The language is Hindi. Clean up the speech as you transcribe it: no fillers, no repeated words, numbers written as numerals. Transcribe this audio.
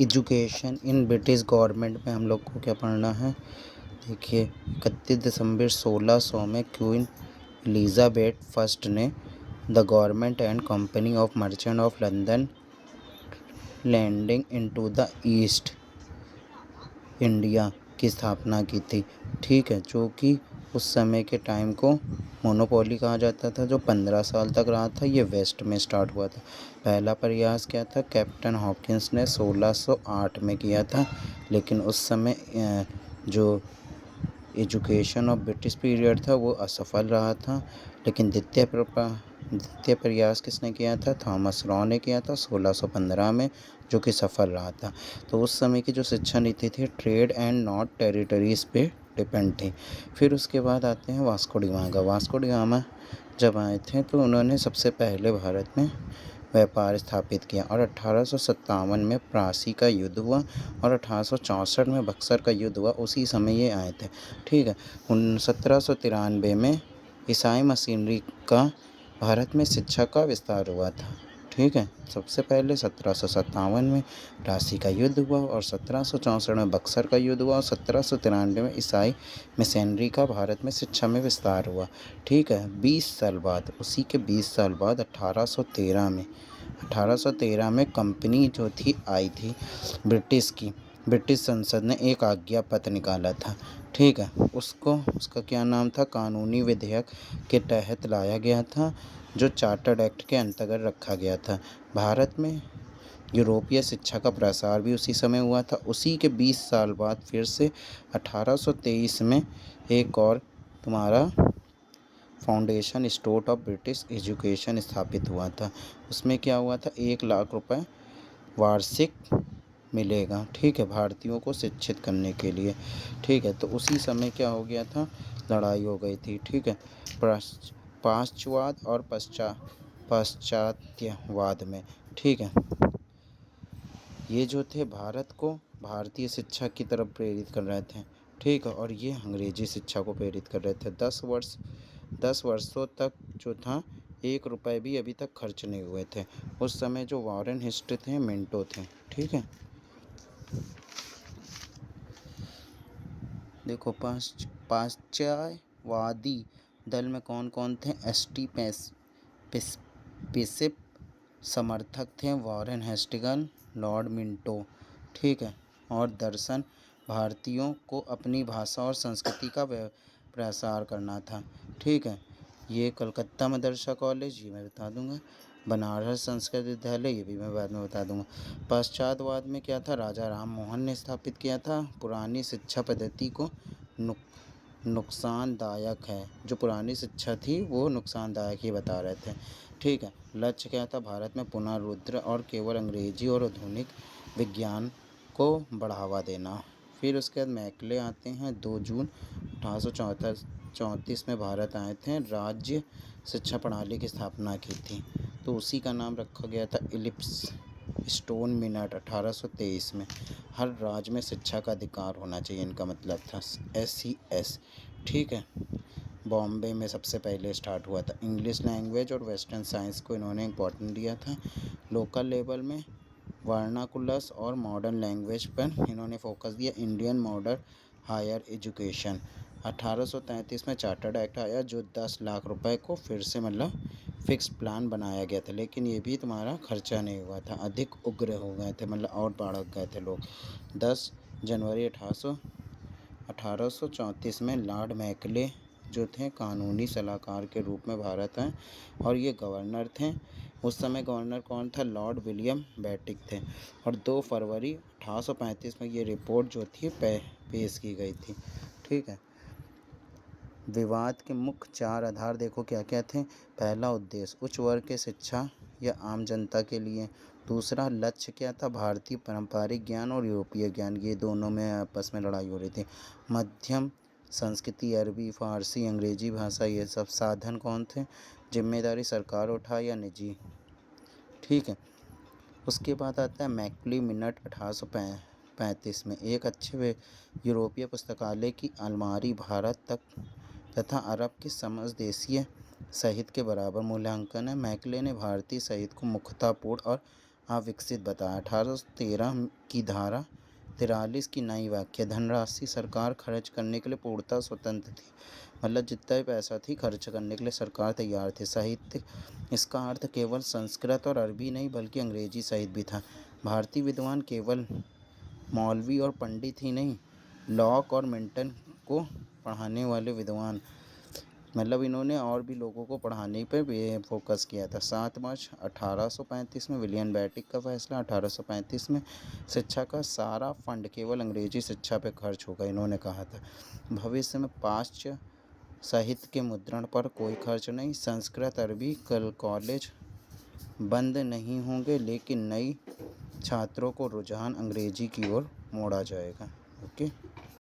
एजुकेशन इन ब्रिटिश गवर्नमेंट में हम लोग को क्या पढ़ना है। देखिए 31 दिसंबर 1600 में क्वीन एलिजाबेथ फर्स्ट ने the government and company of merchant of London landing into the East India की स्थापना की थी। ठीक है, जो कि उस समय के टाइम को मोनोपोली कहा जाता था, जो 15 साल तक रहा था। ये वेस्ट में स्टार्ट हुआ था। पहला प्रयास क्या था, कैप्टन हॉकिंस ने 1608 में किया था, लेकिन उस समय जो एजुकेशन ऑफ ब्रिटिश पीरियड था वो असफल रहा था। लेकिन द्वितीय प्रयास किसने किया था, थॉमस रॉ ने किया था 1615 में, जो कि सफल रहा था। तो उस समय की जो शिक्षा नीति थी ट्रेड एंड नॉट टेरिटरीज पे डिपेंड थी। फिर उसके बाद आते हैं वास्को डी गामा जब आए थे तो उन्होंने सबसे पहले भारत में व्यापार स्थापित किया और 1857 में प्लासी का युद्ध हुआ और 1864 में बक्सर का युद्ध हुआ। उसी समय ये आए थे। ठीक है, 1793 में ईसाई मशीनरी का भारत में शिक्षा का विस्तार हुआ था। ठीक है, सबसे पहले 1757 में प्लासी का युद्ध हुआ और 1764 में बक्सर का युद्ध हुआ और 1793 में ईसाई मिशनरी का भारत में शिक्षा में विस्तार हुआ। ठीक है, 20 साल बाद, उसी के 20 साल बाद 1813 में कंपनी जो थी आई थी ब्रिटिश की। ब्रिटिश संसद ने एक आज्ञा पत्र निकाला था। ठीक है, उसका क्या नाम था, कानूनी विधेयक के तहत लाया गया था, जो चार्टर्ड एक्ट के अंतर्गत रखा गया था। भारत में यूरोपीय शिक्षा का प्रसार भी उसी समय हुआ था। उसी के 20 साल बाद फिर से 1823 में एक और तुम्हारा foundation store of British education स्थापित हुआ था। उसमें क्या हुआ था, 1 लाख रुपए वार्षिक मिलेगा। ठीक है, भारतीयों को शिक्षित करने के लिए। ठीक है, तो उसी समय क्या हो गया था, लड़ाई हो गई थी। ठीक है, पाश्चात्यवाद और पाश्चात्यवाद में। ठीक है, ये जो थे भारत को भारतीय शिक्षा की तरफ प्रेरित कर रहे थे। ठीक है, और ये अंग्रेजी शिक्षा को प्रेरित कर रहे थे। 10 वर्षों तक जो था 1 रुपए भी अभी तक खर्च नहीं हुए थे। उस समय जो वॉरेन हिस्ट थे, मिंटो थे। ठीक है, देखो पाश्चात्यवादी दल में कौन कौन थे, एसटी पेसिप समर्थक थे वॉरेन हेस्टिंग्स, लॉर्ड मिंटो। ठीक है, और दर्शन, भारतीयों को अपनी भाषा और संस्कृति का प्रसार करना था। ठीक है, ये कलकत्ता मदरसा कॉलेज, ये मैं बता दूंगा। बनारस संस्कृत विद्यालय, ये भी मैं बाद में बता दूंगा। पश्चातवाद में क्या था, राजा राम मोहन ने स्थापित किया था। पुरानी शिक्षा पद्धति को नुकसानदायक है, जो पुरानी शिक्षा थी वो नुकसानदायक ही बता रहे थे। ठीक है, लक्ष्य क्या था, भारत में पुनरुद्धार और केवल अंग्रेजी और आधुनिक विज्ञान को बढ़ावा देना। फिर उसके बाद मैकले आते हैं, 2 जून 1834 में भारत आए थे, राज्य शिक्षा प्रणाली की स्थापना की थी। तो उसी का नाम रखा गया था इलिप्स स्टोन मिनट 1823 में। हर राज्य में शिक्षा का अधिकार होना चाहिए, इनका मतलब था SCS। ठीक है, बॉम्बे में सबसे पहले स्टार्ट हुआ था। इंग्लिश लैंग्वेज और वेस्टर्न साइंस को इन्होंने इम्पोर्टेंट दिया था। लोकल लेवल में वर्नाकुलस और मॉडर्न लैंग्वेज पर इन्होंने फोकस दिया। इंडियन मॉडर्न हायर एजुकेशन 1833 में चार्टर्ड एक्ट आया, जो 10 लाख रुपए को फिर से मतलब फिक्स प्लान बनाया गया था। लेकिन ये भी तुम्हारा खर्चा नहीं हुआ था, अधिक उग्र हो गए थे, मतलब और बढ़ गए थे लोग। 10 जनवरी 1834 में लॉर्ड मैकले जो थे कानूनी सलाहकार के रूप में भारत आए और ये गवर्नर थे। उस समय गवर्नर कौन था, लॉर्ड विलियम बेटिक थे। और 2 फरवरी 1835 में ये रिपोर्ट जो थी पेश की गई थी। ठीक है, विवाद के मुख्य 4 आधार देखो क्या क्या थे। पहला उद्देश्य उच्च वर्ग के शिक्षा या आम जनता के लिए। दूसरा लक्ष्य क्या था, भारतीय पारंपरिक ज्ञान और यूरोपीय ज्ञान, ये दोनों में आपस में लड़ाई हो रही थी। मध्यम संस्कृति, अरबी, फारसी, अंग्रेजी भाषा, ये सब साधन कौन थे, जिम्मेदारी सरकार उठाए या निजी। ठीक है, उसके बाद आता है मैकली मिनट 1835 में। एक अच्छे यूरोपीय पुस्तकालय की अलमारी भारत तक तथा अरब के समझ देशीय साहित्य के बराबर मूल्यांकन है। मैकले ने भारतीय साहित्य को मुख्यतापूर्ण और अविकसित बताया। 1813 की धारा 43 की नई व्याख्या। धनराशि सरकार खर्च करने के लिए पूर्णतः स्वतंत्र थी, मतलब जितना भी पैसा थी खर्च करने के लिए सरकार तैयार थी। साहित्य, इसका अर्थ केवल संस्कृत और अरबी नहीं बल्कि अंग्रेजी साहित्य भी था। भारतीय विद्वान केवल मौलवी और पंडित ही नहीं, लॉक और मिल्टन को पढ़ाने वाले विद्वान, मतलब इन्होंने और भी लोगों को पढ़ाने पर भी फोकस किया था। 7 मार्च 1835 में विलियम बेंटिक का फैसला। 1835 में शिक्षा का सारा फंड केवल अंग्रेजी शिक्षा पे खर्च होगा, इन्होंने कहा था। भविष्य में पाश्चात्य साहित्य के मुद्रण पर कोई खर्च नहीं। संस्कृत अरबी कॉलेज बंद नहीं होंगे, लेकिन नई छात्रों को रुझान अंग्रेजी की ओर मोड़ा जाएगा। ओके।